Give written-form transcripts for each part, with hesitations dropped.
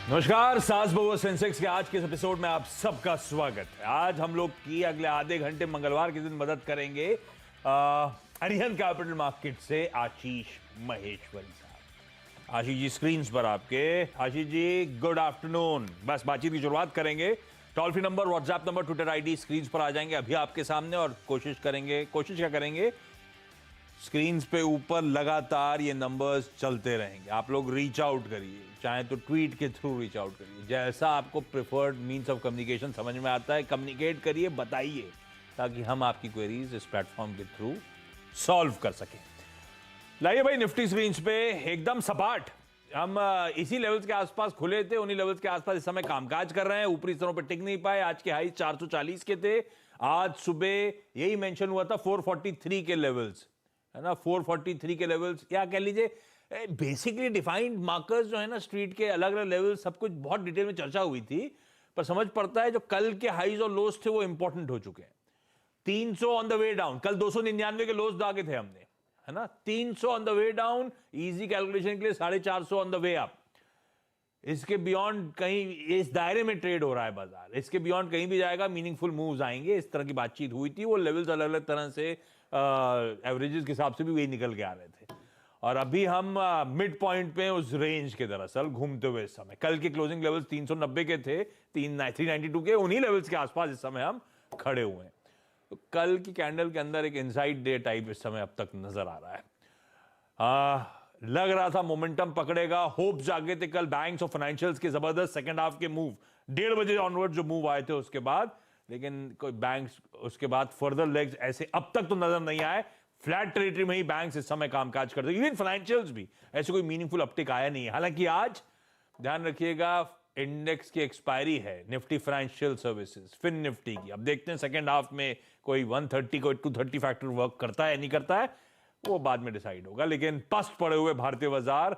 नमस्कार, सास बहू सेंसेक्स के आज के इस एपिसोड में आप सबका स्वागत है। आज हम लोग की अगले आधे घंटे मंगलवार के दिन मदद करेंगे अरिहंत कैपिटल मार्केट से आशीष महेश्वरी साहब। आशीष जी स्क्रीन पर आपके। Ashish ji good afternoon. बस बातचीत की शुरुआत करेंगे। Toll free number, WhatsApp number, Twitter ID screen पर आ जाएंगे अभी आपके सामने। और कोशिश क्या करेंगे, स्क्रीन पे ऊपर लगातार ये नंबर्स चलते रहेंगे। आप लोग रीच आउट करिए, चाहे तो ट्वीट के थ्रू रीच आउट करिए, जैसा आपको प्रेफर्ड मींस ऑफ कम्युनिकेशन समझ में आता है कम्युनिकेट करिए, बताइए, ताकि हम आपकी क्वेरीज इस प्लेटफॉर्म के थ्रू सॉल्व कर सकें। लाइए भाई, निफ्टी स्क्रीन पे एकदम सपाट। हम इसी लेवल्स के आसपास खुले थे, उन्हीं लेवल्स के आसपास इस समय कामकाज कर रहे हैं। ऊपरी स्तरों पर टिक नहीं पाए। आज के हाई 440 के थे। आज सुबह यही मेंशन हुआ था 443 के लेवल्स, है ना, 443 के लेवल्स, या कह लीजिए बेसिकली डिफाइंड मार्कर्स जो है ना स्ट्रीट के अलग अलग लेवल, सब कुछ बहुत डिटेल में चर्चा हुई थी। पर समझ पड़ता है जो कल के हाईज और लोस थे वो इंपॉर्टेंट हो चुके हैं। 300 ऑन द वे डाउन, कल 299 के लोस दागे थे हमने, है ना। 300 on the way down, easy calculation के लिए 450 ऑन द वे अप। इसके बियॉन्ड कहीं इस दायरे में ट्रेड हो रहा है बाजार, इसके बियॉन्ड कहीं भी जाएगा मीनिंगफुल मूव्स आएंगे। इस तरह की बातचीत हुई थी। वो लेवल्स अलग अलग तरह से एवरेजेस के हिसाब से भी वही निकल के आ रहे थे। और अभी हम मिड पॉइंट पे उस रेंज के दरअसल घूमते हुए इस समय, कल के क्लोजिंग लेवल्स 390 के थे, 392 के, उन्हीं लेवल्स के आसपास इस समय हम खड़े हुए हैं। तो कल की कैंडल के अंदर एक इनसाइड डे टाइप इस समय अब तक नजर आ रहा है। लग रहा था मोमेंटम पकड़ेगा, होप जागे थे कल बैंक्स और फाइनेंशियल्स के जबरदस्त सेकंड हाफ के मूव, 1:30 बजे ऑनवर्ड जो मूव आए थे उसके बाद, लेकिन कोई बैंक्स उसके बाद फर्दर लेग्स ऐसे अब तक तो नजर नहीं आए। फ्लैट टेरिटरी में ही बैंक्स इस समय कामकाज करते, इवन फाइनेंशियल्स भी ऐसे कोई मीनिंगफुल अपटिक आया नहीं है। हालांकि आज ध्यान रखिएगा इंडेक्स की एक्सपायरी है, Nifty financial services, fin Nifty की। अब देखते हैं सेकंड हाफ में कोई 130 कोई 230 फैक्टर वर्क करता है नहीं करता है, वो बाद में डिसाइड होगा। लेकिन पस्त पड़े हुए भारतीय बाजार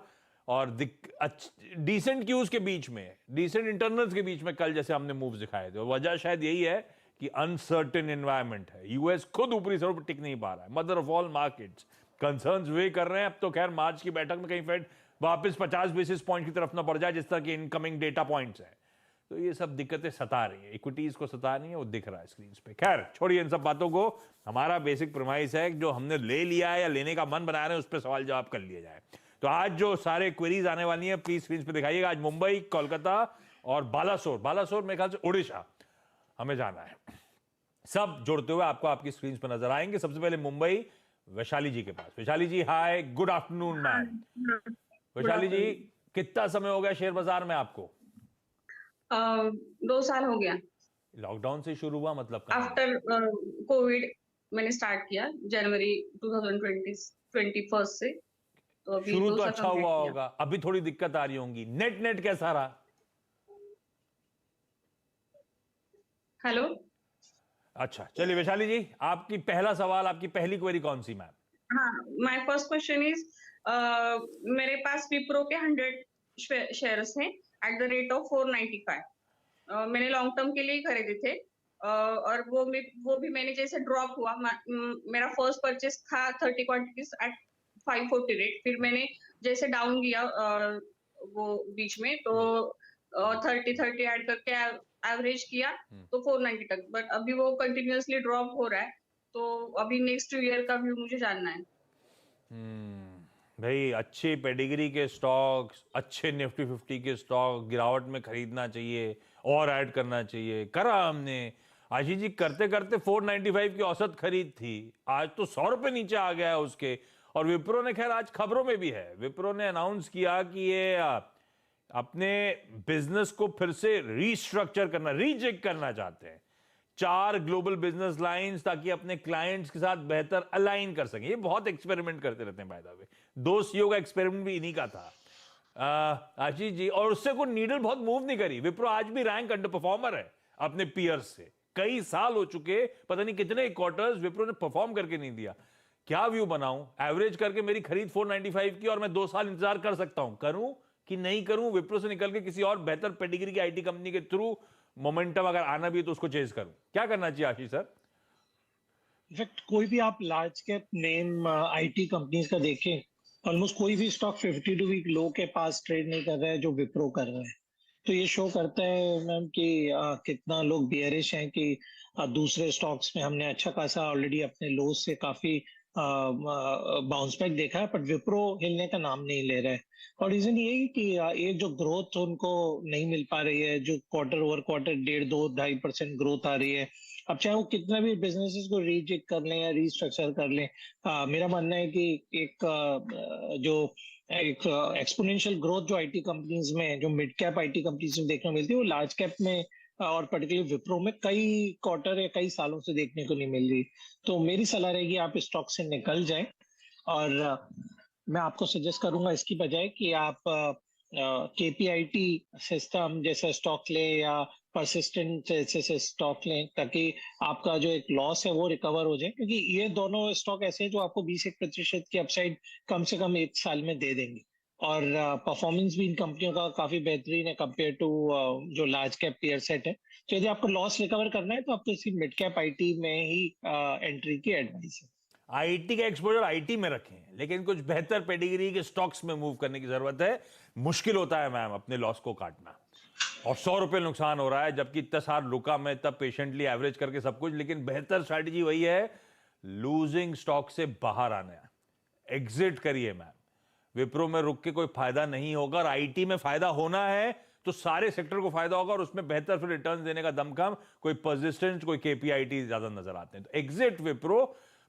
और डिसेंट क्यूज के बीच में, डिसेंट इंटरनल्स के बीच में कल जैसे हमने मूव्स दिखाए थे, वजह शायद यही है कि अनसर्टेन एनवायरनमेंट है। यूएस खुद ऊपरी स्तरों पर टिक नहीं पा रहा है। Mother of all markets concerns वे कर रहे हैं। अब तो खैर मार्च की बैठक में कहीं फेड वापस 50 बेसिस पॉइंट की तरफ ना बढ़ जाए, जिस तरह के इनकमिंग डेटा पॉइंट्स हैं। तो ये सब दिक्कतें सता रही है, इक्विटीज को सता रही है, वो दिख रहा है स्क्रीन पे। खैर छोड़िए इन सब बातों को। हमारा बेसिक प्रेमाइस है जो हमने ले लिया है या लेने का मन बना रहे हैं उस पर सवाल जवाब कर लिया जाए। तो आज जो सारे क्वेरीज आने वाली हैं प्लीज स्क्रीन पे दिखाइएगा। आज मुंबई, कोलकाता और बालासोर मेरे ख्याल से उड़ीसा हमें जाना है। सब जोड़ते हुए आपको आपकी स्क्रीन पर नजर आएंगे। सबसे पहले मुंबई, वैशाली जी के पास। वैशाली जी हाय, गुड आफ्टरनून मैम। वैशाली जी, कितना समय हो गया शेयर बाजार में आपको? 2 साल हो गया। लॉकडाउन से शुरू हुआ मतलब आफ्टर कोविड मैंने स्टार्ट किया जनवरी 2021 से। तो अभी शुरू 2 तो साल अच्छा कंप्लीट हुआ किया। होगा, अभी थोड़ी दिक्कत आ रही होंगी। नेट कैसा रहा? हेलो। अच्छा चलिए वैशाली जी, आपकी पहला सवाल, आपकी पहली क्वेरी कौन सी मैम? हाँ, माय फर्स्ट क्वेश्चन इज, मेरे पास विप्रो के 100 शेयर्स हैं एट द रेट ऑफ 495। मैंने लॉन्ग टर्म के लिए ही खरीदे थे। और वो भी मैंने जैसे ड्रॉप हुआ, मेरा फर्स्ट परचेस था 30 क्वांटिटीज एट 540 रेट। फिर मैंने जैसे डाउन किया वो बीच में, तो 30 ऐड करके एवरेज किया तो 490 तक। बट अभी वो कंटिन्यूअसली ड्रॉप हो रहा है। तो अभी नेक्स्ट ईयर का व्यू मुझे जानना है। भाई अच्छे पेडिग्री के स्टॉक्स, अच्छे निफ्टी 50 के स्टॉक गिरावट में खरीदना चाहिए और ऐड करना चाहिए। करा हमने। आशीष जी करते करते 495 की औसत खरीद थी, आज तो 100 रुपए नीचे आ गया है उसके। और विप्रो ने, खैर आज खबरों में भी है, विप्रो ने अनाउंस किया कि ये अपने बिजनेस को फिर से रीस्ट्रक्चर करना, रीचेक करना चाहते हैं। 4 ग्लोबल बिजनेस लाइंस, ताकि अपने क्लाइंट्स के साथ बेहतर अलाइन कर सकें। ये बहुत एक्सपेरिमेंट करते रहते हैं बाय द वे। 2 सीईओ का एक्सपेरिमेंट भी इन्हीं का था आशीष जी। और उससे कोई नीडल बहुत मूव नहीं करी। विप्रो आज भी रैंक अंडर परफॉर्मर है अपने पीयर्स से। कई साल हो चुके, पता नहीं कितने क्वार्टर्स विप्रो ने परफॉर्म करके नहीं दिया। क्या व्यू बनाऊं? एवरेज करके मेरी खरीद 495 की और मैं 2 साल इंतजार कर सकता हूं, करूं कि नहीं करूं? विप्रो से निकल के किसी और बेहतर पेडिग्री की आईटी कंपनी के थ्रू मोमेंटम अगर आना भी है तो उसको चेज करूं? क्या करना चाहिए आशीष सर? इनफैक्ट कोई भी आप large cap name IT companies का देखें, ऑलमोस्ट कोई भी स्टॉक 52 वीक लो के पास ट्रेड नहीं कर रहा है जो विप्रो कर रहा है। तो ये शो करता है मैम कि कितना लोग बियरिश हैं कि दूसरे स्टॉक्स में हमने अच्छा खासा ऑलरेडी अपने लो से काफी बाउंस बैक देखा है, पर विप्रो हिलने का नाम नहीं ले रहा है। और रीजन ये है कि ये जो ग्रोथ उनको नहीं मिल पा रही है, जो क्वार्टर ओवर क्वार्टर 1.5-2-2.5% ग्रोथ आ रही है। अब चाहे वो कितना भी बिजनेसेस को रीचेक कर लें या रीस्ट्रक्चर कर लें, मेरा मानना है कि जो एक एक्सपोनेंशियल ग्रोथ जो आईटी कंपनीज में, जो मिड कैप आईटी कंपनीज में देखने को मिलती है, वो लार्ज कैप में और पर्टिकुलरली विप्रो में कई क्वार्टर या कई सालों से देखने को नहीं मिल रही। तो मेरी सलाह रहेगी आप स्टॉक से निकल जाएं। और मैं आपको सजेस्ट करूंगा इसकी बजाय कि आप केपीआईटी सिस्टम जैसा स्टॉक लें या परसिस्टेंट जैसे स्टॉक लें, ताकि आपका जो एक लॉस है वो रिकवर हो जाए, क्योंकि ये दोनों स्टॉक ऐसे हैं जो आपको 20% की अपसाइड कम से कम 1 साल में दे देंगे। और परफॉर्मेंस भी इन कंपनियों का काफी बेहतरीन है कंपेयर टू जो लार्ज कैप पीयर सेट है। तो यदि आपको लॉस रिकवर करना है तो आपको इसी मिड कैप आईटी में ही एंट्री की एडवाइस है। आईटी का एक्सपोजर आईटी में रखें, लेकिन कुछ बेहतर पेडिग्री के स्टॉक्स में मूव करने की जरूरत है। मुश्किल होता है मैम अपने लॉस को काटना, और 100 रुपए नुकसान हो रहा है, जबकि इतना साल रुका मैं तब पेशेंटली एवरेज करके सब कुछ। लेकिन बेहतर स्ट्रैटेजी वही है, लूजिंग स्टॉक से बाहर आना है, एग्जिट करिए मैम। विप्रो में रुक के कोई फायदा नहीं होगा, और आईटी में फायदा होना है तो सारे सेक्टर को फायदा होगा, और उसमें बेहतर फिर रिटर्न देने का दम कम, कोई परसिस्टेंट, कोई केपीआईटी ज्यादा नजर आते हैं। तो एग्जिट विप्रो।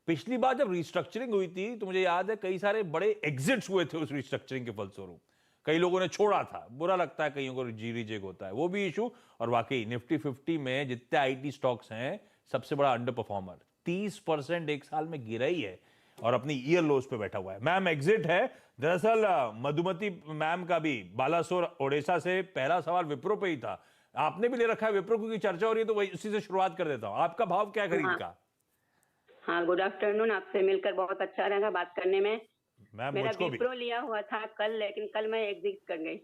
पिछली बार जब रिस्ट्रक्चरिंग हुई थी तो मुझे याद है कई सारे बड़े एग्जिट्स हुए थे उस रिस्ट्रक्चरिंग के फलस्वरूप। कई लोगों ने छोड़ा था, बुरा लगता है कईयों को जी रिजेक्ट होता है, वो भी इशू। और वाकई निफ्टी 50 में जितने आईटी स्टॉक्स हैं, सबसे बड़ा अंडर परफॉर्मर 30% एक साल में गिरा ही है, और अपनी ईयर लोस पे बैठा हुआ है। मैम एग्जिट है। दरअसल मधुमती मैम का भी बालासोर ओडिशा से पहला सवाल विप्रो पे ही था। आपने भी ले रखा है विप्रो, क्योंकि चर्चा हो रही है तो वही उसी से शुरुआत कर देता हूं। आपका भाव क्या खरीद का? हाँ, गुड आफ्टरनून। आपसे मिलकर बहुत अच्छा लगा बात करने में। मैम मेरा मुझको भी। विप्रो लिया हुआ था कल, लेकिन कल मैं एग्जिट कर गई।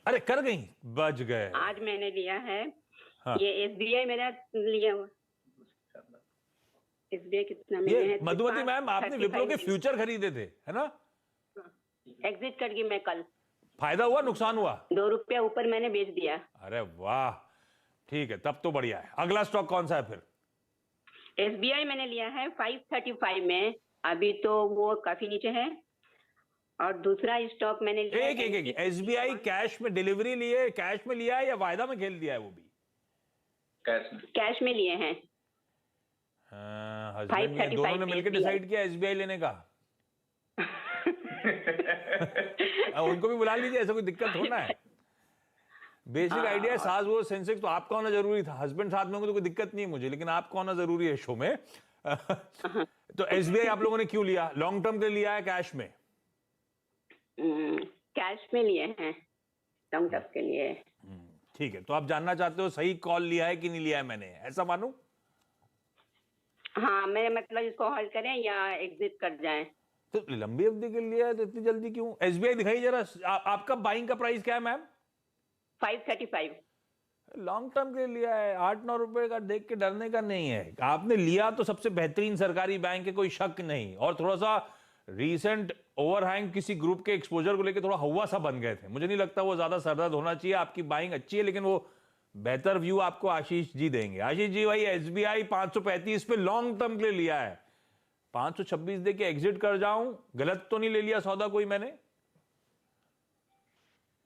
अरे कर गई, बच गए। आज मैंने लिया है। हाँ। ये एसबीआई मेरा लिया हुआ। एसबीआई कितना में ये है? मधुमती मैम आपने विप्रो के फ्यूचर खरीदे थे, है ना? एग्जिट कर गई मैं कल। फायदा हुआ नुकसान हुआ? 2 रुपया ऊपर मैंने बेच दिया। अरे वाह, ठीक है, तब तो बढ़िया है। अगला स्टॉक कौन सा है फिर? एसबीआई मैंने लिया है 535 में, अभी तो वो काफी नीचे है। और दूसरा स्टॉक मैंने लिया एक एसबीआई कैश में डिलीवरी लिए, कैश में लिया है या वायदा में खेल दिया है? वो भी कैश में लिए हैं। हस्बैंड ने दोनों ने मिलकर डिसाइड किया एसबीआई लेने का। उनको भी बुला लीजिए, ऐसा कोई दिक्कत होना है। बेसिक आइडिया है, सास वो सेंसेक्स तो आपका होना जरूरी था। हस्बैंड साथ में होंगे तो कोई दिक्कत नहीं है मुझे, लेकिन आपका होना जरूरी है शो में। तो एसबीआई आप लोगों ने क्यों लिया? लॉन्ग टर्म के लिए लिया है कैश में? कैश में लिए हैं, लॉन्ग टर्म के लिए। ठीक है, तो आप जानना चाहते हो सही कॉल लिया है कि नहीं लिया है मैंने, ऐसा मानूं? हाँ, मैं मतलब इसको होल्ड करें या एग्जिट कर जाएं? तो लंबी अवधि के लिए है तो इतनी जल्दी क्यों? एसबीआई दिखाई जरा। आपका बाइंग का प्राइस क्या है मैम? 535। लॉन्ग टर्म के लिए लिया है, 8-9 रुपए का देख के डरने का नहीं है। आपने लिया तो सबसे बेहतरीन सरकारी बैंक है, कोई शक नहीं। और थोड़ा सा रीसेंट ओवरहैंग किसी ग्रुप के एक्सपोजर को लेकर थोड़ा हवा सा बन गए थे। मुझे नहीं लगता वो ज्यादा सरदर्द होना चाहिए। आपकी बाइंग अच्छी है, लेकिन वो बेहतर व्यू आपको आशीष जी देंगे। आशीष जी, भाई एसबीआई 535 पे लॉन्ग टर्म के लिए लिया है, 526 दे के एग्जिट कर जाऊं? गलत तो नहीं ले लिया सौदा कोई मैंने?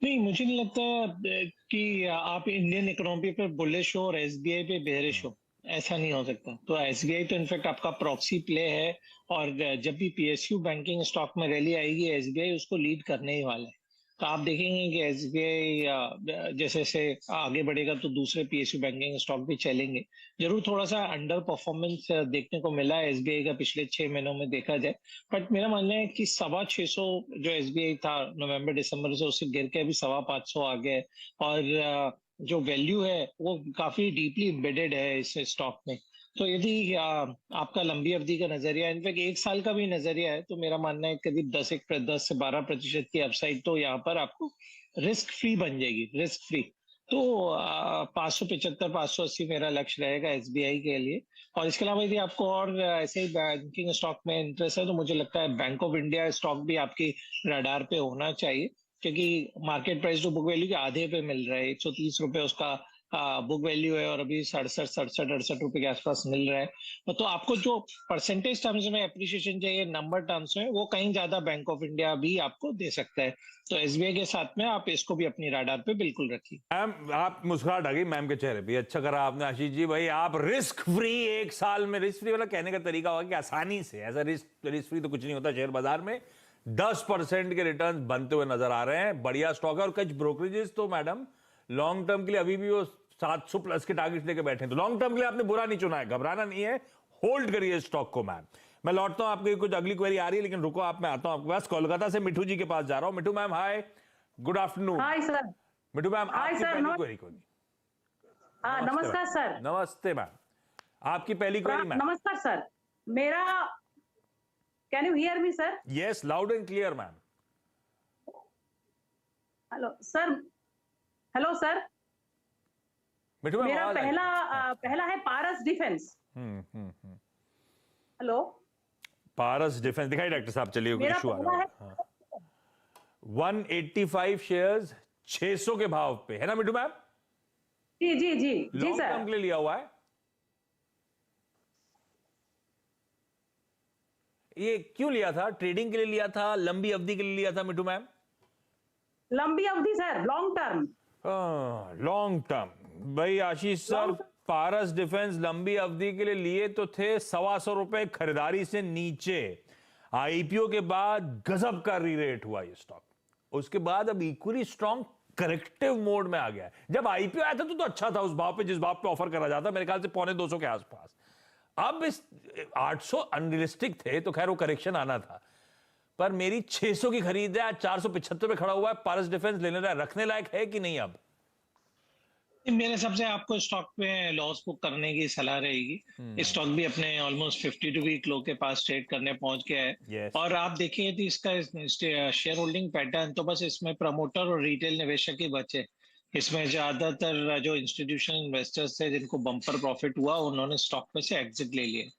नहीं, मुझे नहीं लगता कि आप इंडियन इकोनॉमी पर बुलिश हो और एसबीआई पे बेरिश हो। ऐसा नहीं हो सकता। तो एसबीआई तो इनफैक्ट आपका प्रॉक्सी प्ले है, और जब भी पीएसयू बैंकिंग स्टॉक में रैली आएगी, एसबीआई उसको लीड करने ही वाला है। तो आप देखेंगे कि एसबीआई जैसे जैसे आगे बढ़ेगा तो दूसरे पीएसयू बैंकिंग स्टॉक भी चलेंगे। जरूर थोड़ा सा अंडर परफॉर्मेंस देखने को मिला है एसबीआई का पिछले 6 महीनों में देखा जाए, बट मेरा मानना है कि 625 जो एसबीआई था नवंबर दिसंबर से, उससे गिर के अभी 525 आ गया है। और जो वैल्यू है वो काफी डीपली एम्बेडेड है इस स्टॉक में। तो यदि आपका लंबी अवधि का नजरिया, इनफैक्ट 1 साल का भी नजरिया है, तो मेरा मानना है करीब 10 से 12% की अपसाइड तो यहाँ पर आपको रिस्क फ्री बन जाएगी, रिस्क फ्री। तो 575 580 मेरा लक्ष्य रहेगा एसबीआई के लिए। और इसके अलावा यदि आपको और ऐसे ही बैंकिंग स्टॉक में इंटरेस्ट है, तो मुझे लगता है बैंक ऑफ इंडिया स्टॉक भी आपकी रडार पे होना चाहिए। क्योंकि market price to book value के आधे पे मिल रहा है। 130 रुपए उसका बुक वैल्यू है और अभी 67 67 68 रुपए के आसपास मिल रहा है। तो आपको जो परसेंटेज टर्म्स में एप्रिसिएशन चाहिए नंबर टर्म्स में, वो कहीं ज्यादा बैंक ऑफ इंडिया भी आपको दे सकता है। तो एसबीआई के साथ में आप इसको भी अपनी राडार पे बिल्कुल रखिए। मैम, आप मुस्कुराहट आ गई मैम के चेहरे पे, अच्छा करा आपने आशीष जी। भाई आप रिस्क फ्री 1 साल में, रिस्क फ्री वाला कहने का तरीका होगा कि आसानी से, ऐसा रिस्क फ्री तो कुछ नहीं होता शेयर बाजार में, 10% के रिटर्न बनते हुए नजर आ रहे हैं। बढ़िया स्टॉक है। और कुछ ब्रोकरेजेस तो मैडम लॉन्ग टर्म के लिए अभी भी वो 700 प्लस के टारगेट लेके बैठे हैं। तो लॉन्ग टर्म के लिए आपने बुरा नहीं चुना है, घबराना नहीं है, होल्ड करिए स्टॉक को। मैम मैं लौटता हूं, आपकी कुछ अगली क्वेरी आ रही है, लेकिन रुको आप, मैं आता हूं आपके पास। कोलकाता से मिठू जी के पास जा रहा हूं। Mithu ma'am hi, good afternoon. Hi sir. Mithu ma'am hi आपकी सर, पहली क्वेरी कौन? हाँ नमस्कार सर। नमस्ते मैम, आपकी पहली क्वेरी मैम। नमस्कार सर, मेरा, can you hear me sir? Yes, loud and clear ma'am. Hello sir, hello sir. Mithu ma'am मेरा पहला है पारस डिफेंस। हेलो, पारस डिफेंस दिखाई डॉक्टर साहब, चलिए मेरा इशू आ पहला रहा है। है। 185 शेयर्स 600 के भाव पे है ना मिठू मैम? जी जी जी जी लॉन्ग सर। टर्म के लिए लिया हुआ है। ये क्यों लिया था? ट्रेडिंग के लिए लिया था, लंबी अवधि के लिए लिया था मिठू मैम? लंबी अवधि sir, long term. Long term. भाई आशीष सर, पारस डिफेंस लंबी अवधि के लिए लिए तो थे, 125 रुपए खरीदारी से नीचे। आईपीओ के बाद गजब का री रेट हुआ ये स्टॉक, उसके बाद अब इक्वली स्ट्रॉन्ग करेक्टिव मोड में आ गया है। जब आईपीओ आया था तो अच्छा था, उस भाव पे जिस भाव पे ऑफर करा जाता, मेरे ख्याल से 250 के आसपास। अब इस 800 अनरियलिस्टिक थे, तो खैर वो करेक्शन आना था, पर मेरी 600 की खरीद है, आज 475 पे खड़ा हुआ है। पारस डिफेंस लेने लायक, रखने लायक है कि नहीं? अब मेरे हिसाब से आपको स्टॉक में लॉस बुक करने की सलाह रहेगी। स्टॉक भी अपने ऑलमोस्ट 52 वीक लो के पास ट्रेड करने पहुंच गया है। Yes. और आप देखिए तो इसका शेयर होल्डिंग पैटर्न तो बस इसमें प्रमोटर और रिटेल निवेशक ही बचे। इसमें ज्यादातर जो इंस्टीट्यूशनल इन्वेस्टर्स थे जिनको बम्पर प्रॉफिट हुआ, उन्होंने स्टॉक में से एग्जिट ले लिए।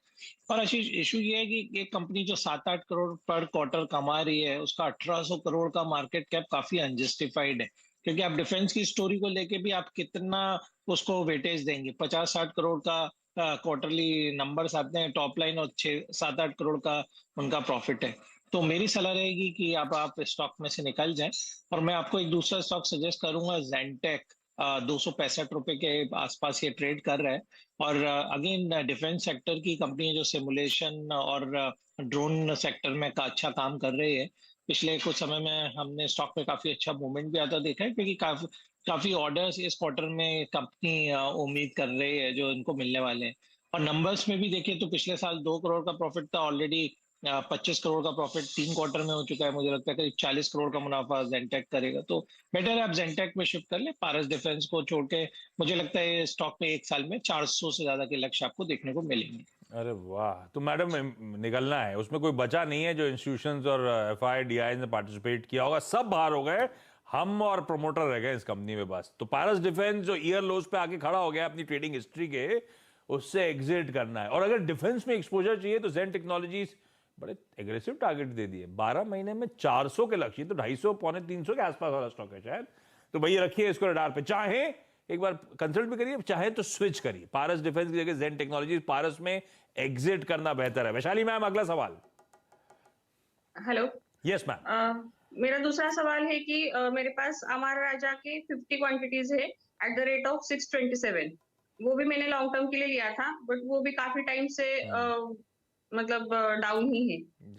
और आशीष, इशू ये है कि एक कंपनी जो 7-8 करोड़ पर क्वार्टर कमा रही है, उसका 1800 करोड़ का मार्केट कैप काफी अनजस्टिफाइड है। क्योंकि आप डिफेंस की स्टोरी को लेके भी आप कितना उसको वेटेज देंगे? 50-60 करोड़ का क्वार्टरली नंबर्स आते हैं टॉप लाइन, और 6-7-8 करोड़ का उनका प्रॉफिट है। तो मेरी सलाह रहेगी कि आप स्टॉक में से निकल जाएं। और मैं आपको एक दूसरा स्टॉक सजेस्ट करूंगा, ज़ेंटेक। 265 रुपए के आसपास ये ट्रेड कर रहा है। और अगेन डिफेंस सेक्टर की कंपनी जो सिमुलेशन और ड्रोन सेक्टर में का अच्छा काम कर रही है। पिछले कुछ समय में हमने स्टॉक पे काफी अच्छा मूवमेंट भी आता देखा है, क्योंकि काफी ऑर्डर्स इस क्वार्टर में कंपनी उम्मीद कर रही है जो इनको मिलने वाले हैं। और नंबर्स में भी देखिए तो पिछले साल 2 करोड़ का प्रॉफिट था, ऑलरेडी 25 करोड़ का प्रॉफिट 3 क्वार्टर में हो चुका है। मुझे लगता है करीब 40 करोड़ का मुनाफा जेंटेक करेगा। तो बेटर है आप जेंटेक में शिफ्ट कर ले, पारस डिफेंस को छोड़ के। मुझे लगता है स्टॉक में 1 साल में 400 से ज्यादा के लक्ष्य आपको देखने को मिलेंगे। अरे वाह, तो मैडम निकलना है, उसमें कोई बचा नहीं है। जो इंस्टीट्यूशंस और एफआईडीआई ने पार्टिसिपेट किया होगा सब बाहर हो गए, हम और प्रमोटर रह गए इस कंपनी में बस। तो पारस डिफेंस जो ईयर लोज पे आके खड़ा हो गया अपनी ट्रेडिंग हिस्ट्री के, उससे एग्जिट करना है। और अगर डिफेंस में एक्सपोजर चाहिए तो जेन टेक्नोलॉजीज बड़े एग्रेसिव टारगेट दे दिए, 12 महीने में 400 के लक्ष्य, तो 250 पौने 300 के आसपास वाला स्टॉक है शायद। तो भैया रखिए इसको रडार पे, चाहे एक बार कंसल्ट भी करिए, चाहे तो स्विच करिए। पारस डिफेंस की जगह जेन टेक्नोलॉजीज, पारस में एग्जिट करना बेहतर है। वैशाली मैम अगला सवाल। हेलो। Yes ma'am. मेरा दूसरा सवाल है कि मेरे पास अमर राजा के 50 क्वांटिटीज है एट द रेट ऑफ 627। वो भी मैंने लॉन्ग टर्म के लिए लिया था, बट वो भी काफी टाइम से मतलब डाउन ही है।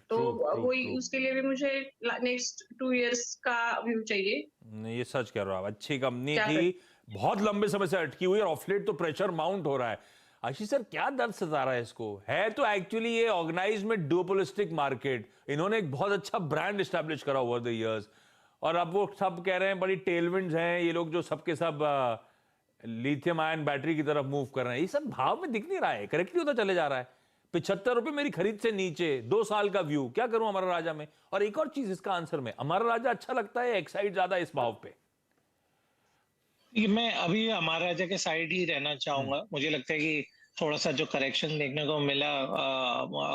तो वही उसके लिए भी मुझे नेक्स्ट 2 इयर्स का व्यू चाहिए। नहीं, ये सच कह रहे हो आप, अच्छी कंपनी थी, बहुत लंबे समय से अटकी हुई है, और ऑफ लेट तो प्रेशर माउंट हो रहा है। आशीष सर क्या दर्द सता रहा है इसको? है तो एक्चुअली ये ऑर्गेनाइज में डुओपोलिस्टिक मार्केट, इन्होंने एक बहुत अच्छा ब्रांड एस्टैब्लिश करा ओवर द इयर्स, और अब वो सब कह रहे हैं बड़ी टेलविंड्स हैं ये लोग, जो सबके सब लिथियम आयन बैटरी की तरफ मूव कर रहे हैं। ये सब भाव में दिख नहीं रहा है, करेक्टली होता चले जा रहा है। 75 रुपए मेरी खरीद से नीचे, 2 साल का व्यू, क्या करूं अमर राजा में? और एक और चीज इसका आंसर में, अमर राजा अच्छा लगता है, एक्साइड ज्यादा इस भाव पे? मैं अभी अमर राजा के साइड ही रहना चाहूंगा। मुझे लगता है कि थोड़ा सा जो करेक्शन देखने को मिला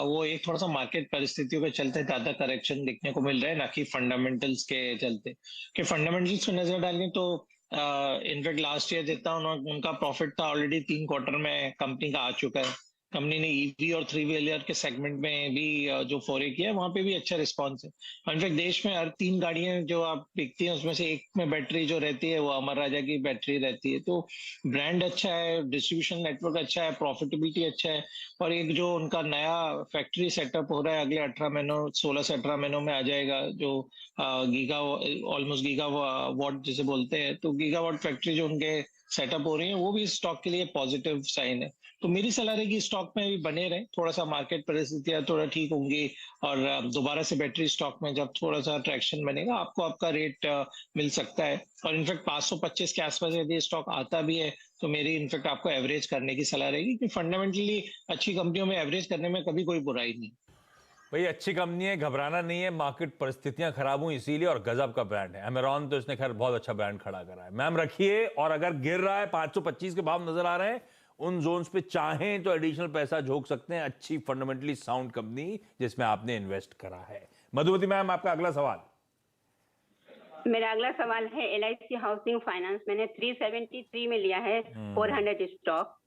वो एक थोड़ा सा मार्केट परिस्थितियों के चलते ज्यादा करेक्शन देखने को मिल रहा है, ना कि फंडामेंटल्स के चलते। कि फंडामेंटल्स पे नजर डालें तो इनफैक्ट लास्ट ईयर जितना उनका प्रॉफिट था ऑलरेडी 3 क्वार्टर में कंपनी का आ चुका है। कंपनी ने ईवी और 3 व्हीलर के सेगमेंट में भी जो फोरे किया है वहां पे भी अच्छा रिस्पांस है। इनफैक्ट देश में हर 3 गाड़ियां जो आप देखती हैं उसमें से एक में बैटरी जो रहती है वो अमर राजा की बैटरी रहती है। तो ब्रांड अच्छा है, डिस्ट्रीब्यूशन नेटवर्क अच्छा है, प्रॉफिटेबिलिटी अच्छा है। और एक जो उनका नया फैक्ट्री सेटअप हो रहा है अगले 18 महीनों, 16 से 18 महीनों में आ जाएगा, जो गीगा ऑलमोस्ट गीगा वॉट जिसे बोलते हैं, तो गीगा वॉट फैक्ट्री जो उनके सेटअप हो रही है वो भी स्टॉक के लिए पॉजिटिव साइन है। तो मेरी सलाह रहेगी स्टॉक में भी बने रहे, थोड़ा सा मार्केट परिस्थितियां थोड़ा ठीक होंगी और दोबारा से बैटरी स्टॉक में जब थोड़ा सा ट्रैक्शन बनेगा आपको आपका रेट मिल सकता है। और इनफैक्ट 525 के आसपास यदि स्टॉक आता भी है तो मेरी इनफैक्ट आपको एवरेज करने की सलाह रहेगी, कि फंडामेंटली अच्छी कंपनियों में एवरेज करने में कभी कोई बुराई नहीं। भाई अच्छी कंपनी है, घबराना नहीं है, मार्केट परिस्थितियां खराब हुई इसीलिए, और गजब का ब्रांड है अमेरॉन, तो इसने खैर बहुत अच्छा ब्रांड खड़ा करा है। मैम रखिए, और अगर गिर रहा है 525 के भाव नजर आ रहे हैं उन जोन्स पे चाहें तो एडिशनल पैसा झोंक सकते हैं। अच्छी फंडामेंटली साउंड कंपनी जिसमें आपने इन्वेस्ट करा है। मधुमती मैम आपका अगला सवाल। मेरा अगला सवाल है LIC हाउसिंग फाइनेंस, मैंने 373 में लिया है 400 स्टॉक।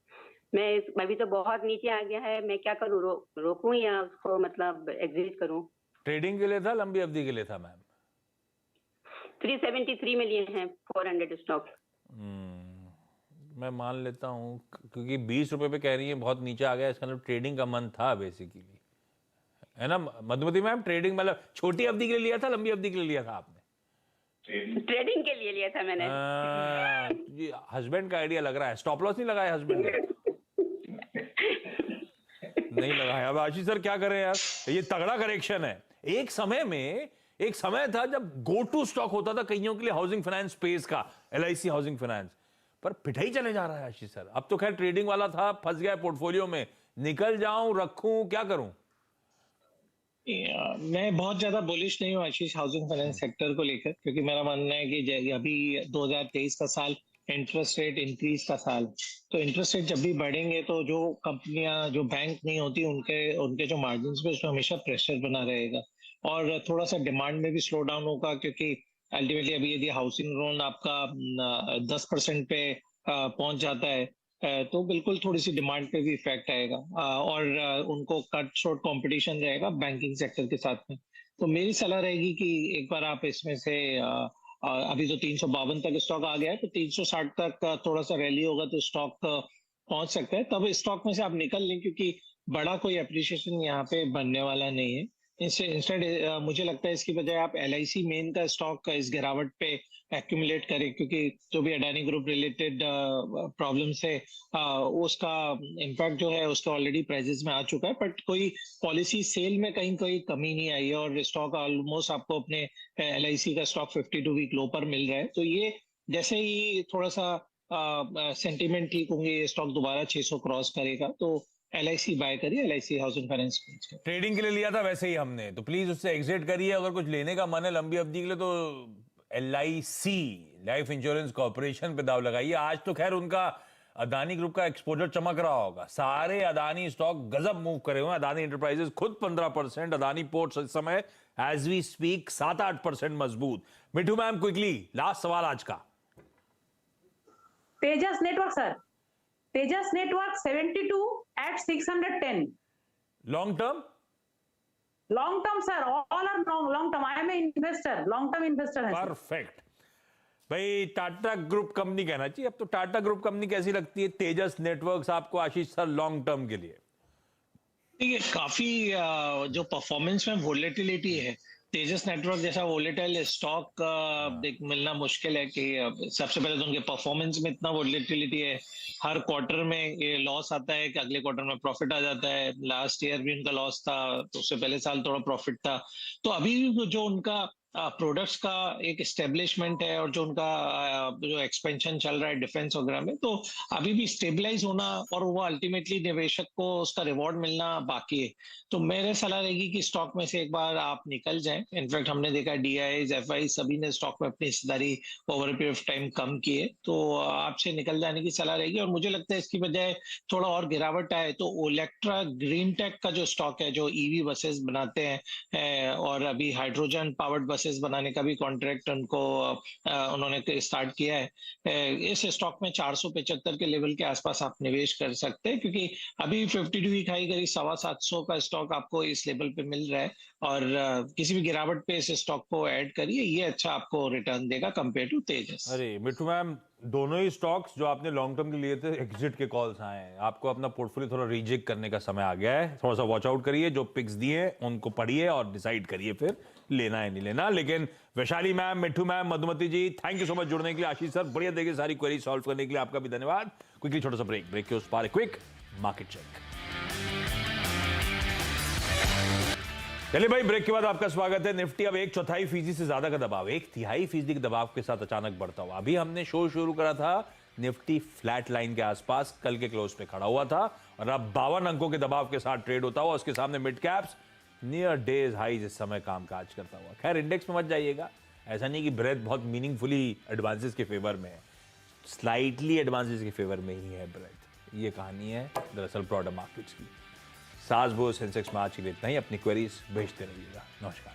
मैं अभी तो बहुत नीचे आ गया है, मैं क्या करूं, रोकूं या उसको मतलब एग्जिट करूं? ट्रेडिंग के लिए था, लंबी अवधि के लिए था मैम? 373 में लिए हैं 400 स्टॉक। मैं मान लेता हूं, क्योंकि 20 रुपए पे कह रही है बहुत नीचे आ गया, इसका मतलब ट्रेडिंग का मन था बेसिकली, है ना मधुमती मैम? ट्रेडिंग मतलब छोटी अवधि के लिए लिया था, लंबी अवधि के लिए लिया था आपने? ट्रेडिंग के लिए लिया था मैंने। ये हस्बैंड का आइडिया लग रहा है। स्टॉप लॉस नहीं लगाया हस्बैंड ने? नहीं लगाया। अब आशीष सर क्या करें यार, ये तगड़ा करेक्शन है। एक समय था जब गो टू स्टॉक होता था कईयों के लिए हाउसिंग फाइनेंस स्पेस का, LIC हाउसिंग फाइनेंस, पर पिटाई चले जा रहा है आशीष सर। अब तो खैर ट्रेडिंग वाला था, फंस गया पोर्टफोलियो में, निकल जाऊं, रखूं, क्या करूं? मैं बहुत ज्यादा बुलिश नहीं हूँ आशीष हाउसिंग फाइनेंस सेक्टर को लेकर, क्योंकि मेरा मानना है कि अभी 2023 का साल इंटरेस्ट रेट इंक्रीज का साल, तो इंटरेस्ट रेट जब भी बढ़ेंगे तो जो कंपनियां जो बैंक नहीं होती उनके जो मार्जिन पे उसमें हमेशा प्रेशर बना रहेगा और थोड़ा सा डिमांड में भी स्लो डाउन होगा, क्योंकि अल्टीमेटली अभी यदि हाउसिंग लोन आपका 10% पे पहुंच जाता है तो बिल्कुल थोड़ी सी डिमांड पे भी इफेक्ट आएगा और उनको कट शॉर्ट कंपटीशन रहेगा बैंकिंग सेक्टर के साथ में। तो मेरी सलाह रहेगी कि एक बार आप इसमें से अभी तो 352 तक स्टॉक आ गया है, तो 360 तक थोड़ा सा रैली होगा तो स्टॉक पहुंच सकता है, तब स्टॉक में से आप निकल लें, क्योंकि बड़ा कोई अप्रिशिएशन यहाँ पे बनने वाला नहीं है। इंस्टेड मुझे लगता है इसकी बजाय आप LIC मेन का स्टॉक इस गिरावट पे एक्यूमुलेट करें, क्योंकि जो भी अडानी ग्रुप रिलेटेड प्रॉब्लम्स है उसका इम्पैक्ट जो है उसका ऑलरेडी प्राइजेस में आ चुका है, बट कोई पॉलिसी सेल में कहीं कोई कमी नहीं आई है और स्टॉक ऑलमोस्ट आपको अपने LIC का स्टॉक 52 वीक लो पर मिल रहा है। तो ये जैसे ही थोड़ा सा सेंटीमेंट ठीक होंगे ये स्टॉक दोबारा 600 क्रॉस करेगा, तो LIC बाय करिए, LIC हाउसिंग फाइनेंस। ट्रेडिंग के लिए लिया था वैसे ही हमने, तो प्लीज उससे एग्जिट करिए। अगर कुछ लेने का मन है लंबी अवधि के लिए तो LIC लाइफ इंश्योरेंस कॉर्पोरेशन पे दाव लगाइए। आज तो खैर उनका अदानी ग्रुप का एक्सपोजर चमक रहा होगा, सारे अदानी स्टॉक गजब मूव करे हुए हैं। अदानी एंटरप्राइजेस खुद 15%, अदानी पोर्ट्स इस समय एज वी स्पीक 7-8% मजबूत। मिठू मैम क्विकली लास्ट सवाल आज का। Tejas network sir, Tejas network 72 at 610. Long term? Long term sir, all are long term. I am an investor, long term investor है। परफेक्ट। भाई टाटा ग्रुप कंपनी कहना चाहिए अब तो। टाटा ग्रुप कंपनी कैसी लगती है? तेजस नेटवर्क्स आपको आशीष सर लॉन्ग टर्म के लिए? देखिए काफी जो परफॉर्मेंस में वोलेटिलिटी है, तेजस नेटवर्क जैसा वोलेटाइल स्टॉक मिलना मुश्किल है। कि सबसे पहले तो उनके परफॉर्मेंस में इतना वोलेटिलिटी है, हर क्वार्टर में ये लॉस आता है कि अगले क्वार्टर में प्रॉफिट आ जाता है। लास्ट ईयर भी उनका लॉस था, तो उससे पहले साल थोड़ा प्रॉफिट था। तो अभी भी जो उनका प्रोडक्ट्स का एक एस्टेब्लिशमेंट है और जो उनका जो एक्सपेंशन चल रहा है डिफेंस वगैरह में, तो अभी भी स्टेबलाइज होना और वो अल्टीमेटली निवेशक को उसका रिवॉर्ड मिलना बाकी है। तो मेरे सलाह रहेगी कि स्टॉक में से एक बार आप निकल जाएं। इनफैक्ट हमने देखा DIs, FIs सभी ने स्टॉक में अपनी हिस्सेदारी ओवर पीरियड ऑफ टाइम कम की है, तो आपसे निकल जाने की सलाह रहेगी। और मुझे लगता है इसकी बजाय थोड़ा और गिरावट आए तो ओलेक्ट्रा ग्रीन टेक का जो स्टॉक है, जो EV बसेस बनाते हैं और अभी हाइड्रोजन पावर्ड बसेस बनाने का भी कॉन्ट्रैक्ट उनको उन्होंने स्टार्ट किया है। इस स्टॉक में 475 के लेवल के आसपास आप निवेश कर सकते हैं, क्योंकि अभी 52 वीक हाई करीब 725 का स्टॉक आपको इस लेवल पे मिल रहा है। और किसी भी गिरावट पे इस स्टॉक को ऐड करिए, ये अच्छा आपको रिटर्न देगा कंपेयर टू तेजस। अरे मिट्टू मैम, दोनों ही स्टॉक्स जो आपने लॉन्ग टर्म के लिए थे, एग्जिट के कॉल्स आए हैं। आपको अपना पोर्टफोलियो थोड़ा रीजेक करने का समय आ गया है। थोड़ा सा वॉच आउट करिए, जो पिक्स दिए उनको पढ़िए और डिसाइड करिए फिर लेना है नहीं लेना। लेकिन Vaishali ma'am, Mittu ma'am, Madhumati ji, thank you so much जुड़ने के लिए। आशीष सर, बढ़िया देखिए सारी क्वेरी सॉल्व करने के लिए आपका भी धन्यवाद। क्विकली छोटा सा ब्रेक के उस पार क्विक मार्केट चेक। चलिए भाई, ब्रेक के बाद आपका स्वागत है। निफ्टी अब 1/4% से ज्यादा का दबाव, 1/3% के दबाव के साथ अचानक बढ़ता हुआ। अभी हमने शो शुरू करा था निफ्टी फ्लैट लाइन के आसपास कल के क्लोज पे खड़ा हुआ था और अब 52 अंकों के दबाव के साथ ट्रेड होता हुआ। उसके सामने mid caps near days high इस समय कामकाज करता हुआ। खैर, इंडेक्स में मत जाइएगा, ऐसा नहीं कि ब्रेथ बहुत मीनिंगफुली एडवांसेस के फेवर में है, स्लाइटली एडवांसेस के फेवर में ही है ब्रेथ। ये कहानी है दरअसल ब्रॉडर मार्केट्स की। सास बो सेंसेक्स में आज के लिए इतना ही। अपनी क्वेरीज भेजते रहिएगा। नमस्कार।